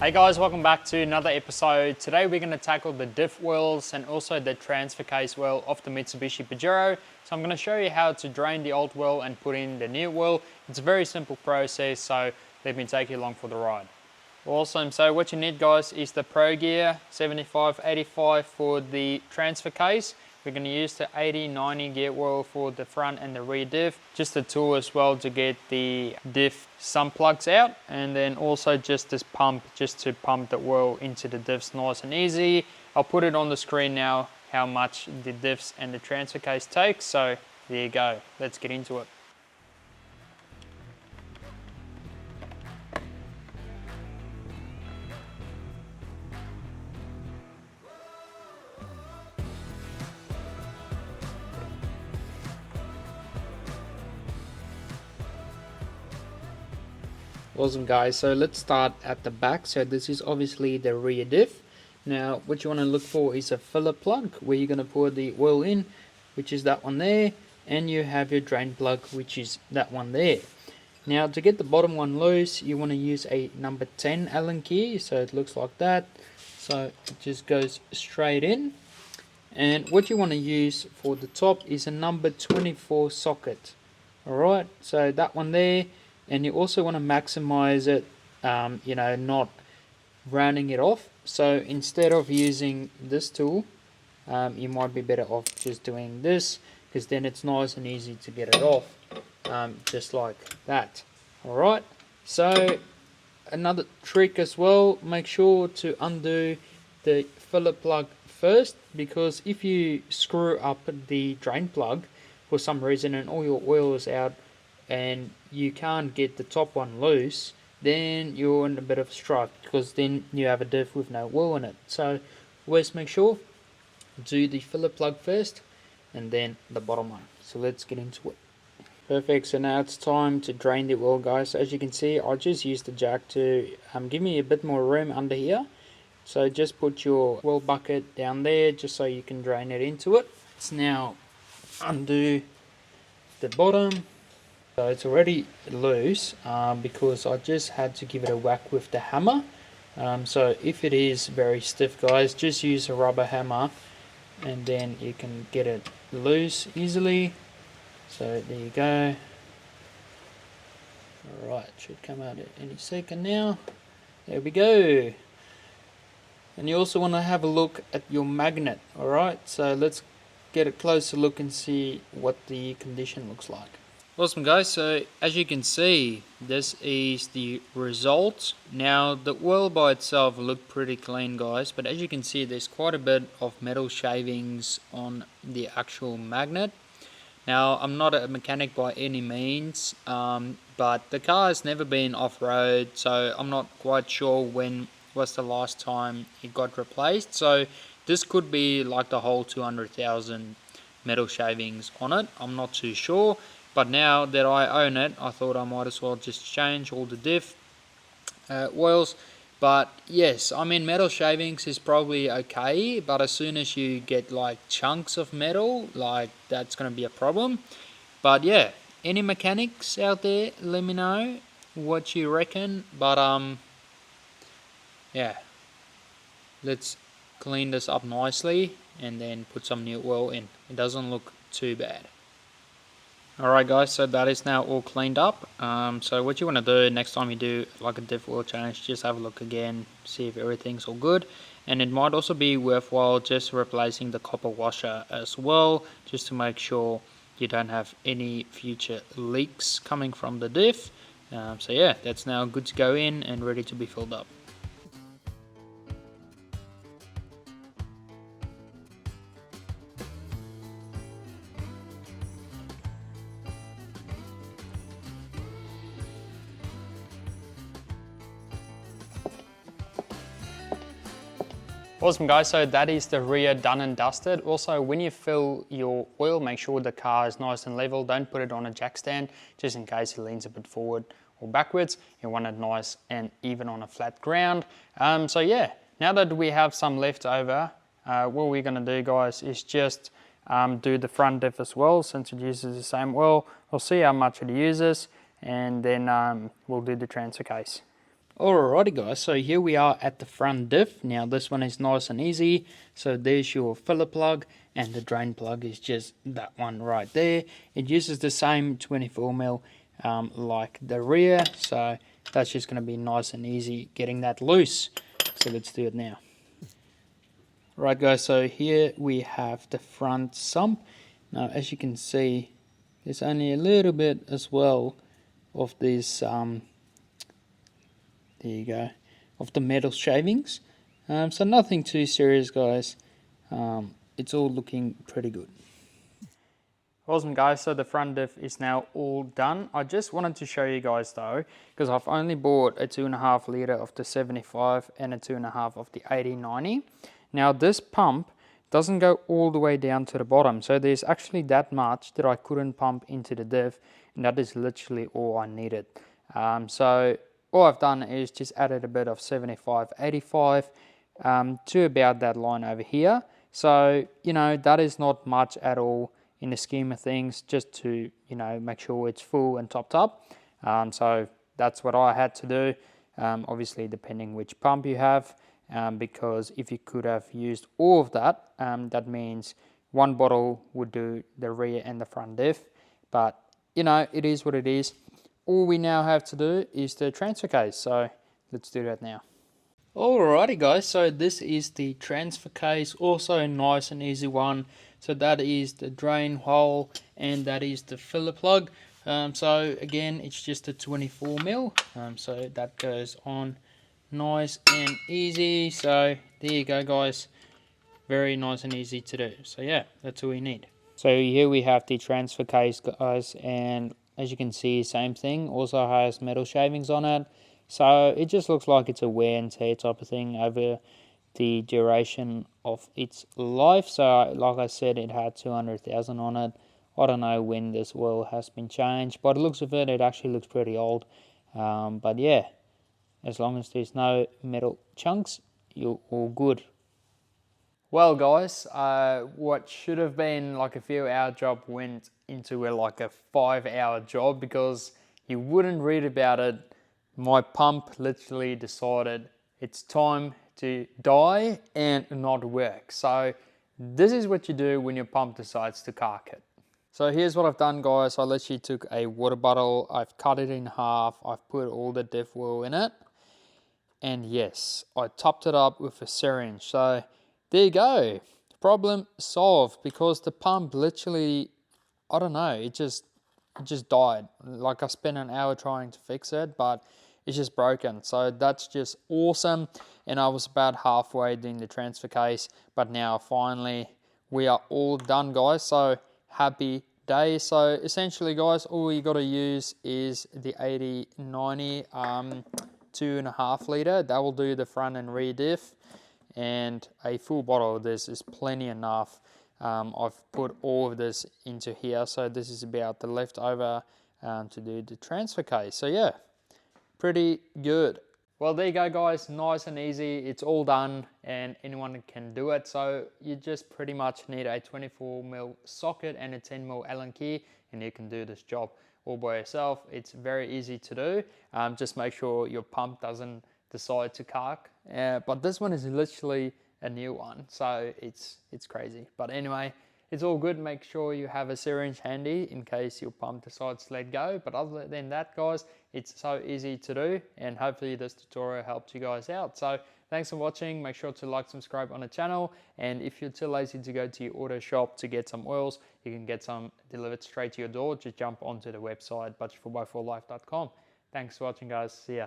Hey guys, welcome back to another episode. Today we're going to tackle the diff wheels and also the transfer case wheel of the Mitsubishi Pajero. So I'm going to show you how to drain the old wheel and put in the new wheel. It's a very simple process, so let me take you along for the ride. Awesome, so what you need guys is the Pro Gear 75-85 for the transfer case. We're going to use the 80-90 gear wheel for the front and the rear diff. Just a tool as well to get the diff sump plugs out, and then also just this pump just to pump the oil into the diffs nice and easy. I'll put it on the screen now how much the diffs and the transfer case takes, so there you go, let's get into it. Awesome guys, so let's start at the back. So this is obviously the rear diff. Now what you want to look for is a filler plug where you're going to pour the oil in, which is that one there, and you have your drain plug, which is that one there. Now to get the bottom one loose, you want to use a number 10 Allen key, so it looks like that. So it just goes straight in. And what you want to use for the top is a number 24 socket. Alright, so that one there. And you also want to maximize it, not rounding it off. So instead of using this tool, you might be better off just doing this, because then it's nice and easy to get it off, just like that. Alright, so another trick as well, make sure to undo the filler plug first, because if you screw up the drain plug for some reason and all your oil is out, and you can't get the top one loose, then you're in a bit of strife, because then you have a diff with no oil in it. So always make sure do the filler plug first and then the bottom one. So let's get into it. Perfect, so now it's time to drain the oil guys. So as you can see, I just used the jack to give me a bit more room under here. So just put your oil bucket down there just so you can drain it into it. Let's now undo the bottom. So it's already loose because I just had to give it a whack with the hammer. So if it is very stiff guys, just use a rubber hammer and then you can get it loose easily. So there you go. Alright, should come out at any second now. There we go. And you also want to have a look at your magnet. Alright, so let's get a closer look and see what the condition looks like. Awesome guys, so as you can see, this is the result. Now the oil by itself looked pretty clean guys, but as you can see there's quite a bit of metal shavings on the actual magnet. Now I'm not a mechanic by any means, but the car has never been off-road, so I'm not quite sure when was the last time it got replaced. So this could be like the whole 200,000 metal shavings on it, I'm not too sure. But now that I own it, I thought I might as well just change all the diff oils. But yes, I mean metal shavings is probably okay, but as soon as you get like chunks of metal, like that's going to be a problem. But yeah, any mechanics out there, let me know what you reckon. But yeah, let's clean this up nicely and then put some new oil in. It doesn't look too bad. Alright guys, so that is now all cleaned up. So what you want to do next time you do like a diff oil change, just have a look again, see if everything's all good. And it might also be worthwhile just replacing the copper washer as well, just to make sure you don't have any future leaks coming from the diff. So yeah, that's now good to go in and ready to be filled up. Awesome guys, so that is the rear done and dusted. Also, when you fill your oil, make sure the car is nice and level. Don't put it on a jack stand, just in case it leans a bit forward or backwards. You want it nice and even on a flat ground. So yeah, now that we have some left over, what we're gonna do guys is just do the front diff as well, since it uses the same oil. We'll see how much it uses, and then we'll do the transfer case. Alrighty guys, so here we are at the front diff. Now this one is nice and easy. So there's your filler plug, and the drain plug is just that one right there. It uses the same 24mm like the rear, so that's just going to be nice and easy getting that loose. So let's do it now. Right guys, so here we have the front sump. Now as you can see, there's only a little bit as well of these there you go, of the metal shavings. So nothing too serious guys. It's all looking pretty good. Awesome guys, so the front diff is now all done. I just wanted to show you guys though, because I've only bought a 2.5 litre of the 75 and a 2.5 of the 80/90. Now this pump doesn't go all the way down to the bottom, so there's actually that much that I couldn't pump into the diff, and that is literally all I needed. So all I've done is just added a bit of 75/85 to about that line over here. So, you know, that is not much at all in the scheme of things, just to, you know, make sure it's full and topped up. So that's what I had to do, obviously depending which pump you have, because if you could have used all of that, that means one bottle would do the rear and the front diff. But, you know, it is what it is. All we now have to do is the transfer case, so let's do that now. Alrighty guys, so this is the transfer case, also a nice and easy one. So that is the drain hole and that is the filler plug. So again, it's just a 24mm, so that goes on nice and easy. So there you go guys, very nice and easy to do. So yeah, that's all we need. So here we have the transfer case guys, and as you can see, same thing, also has metal shavings on it. So it just looks like it's a wear and tear type of thing over the duration of its life. So like I said, it had 200,000 on it. I don't know when this oil has been changed, but it looks of it, it actually looks pretty old. But yeah, as long as there's no metal chunks, you're all good. Well guys, what should have been like a few hour job went into like a 5-hour job, because you wouldn't read about it. My pump literally decided it's time to die and not work. So this is what you do when your pump decides to cark it. So here's what I've done guys. I literally took a water bottle, I've cut it in half, I've put all the diff oil in it, and yes, I topped it up with a syringe. So there you go, problem solved, because the pump literally, I don't know, it just died. Like I spent an hour trying to fix it, but it's just broken. So that's just awesome. And I was about halfway doing the transfer case, but now finally we are all done guys. So happy day. So essentially guys, all you got to use is the 80/90 2.5 litre. That will do the front and rear diff, and a full bottle of this is plenty enough. I've put all of this into here, so this is about the leftover to do the transfer case. So yeah, pretty good. Well, there you go guys, nice and easy. It's all done and anyone can do it. So you just pretty much need a 24mm socket and a 10mm Allen key, and you can do this job all by yourself. It's very easy to do. Just make sure your pump doesn't decide to cark. But this one is literally a new one, so it's crazy. But anyway, it's all good. Make sure you have a syringe handy in case your pump decides to let go. But other than that guys, it's so easy to do, and hopefully this tutorial helped you guys out. So thanks for watching. Make sure to like, subscribe on the channel, and if you're too lazy to go to your auto shop to get some oils, you can get some delivered straight to your door. Just jump onto the website budgetforby4life.com. Thanks for watching guys, see ya.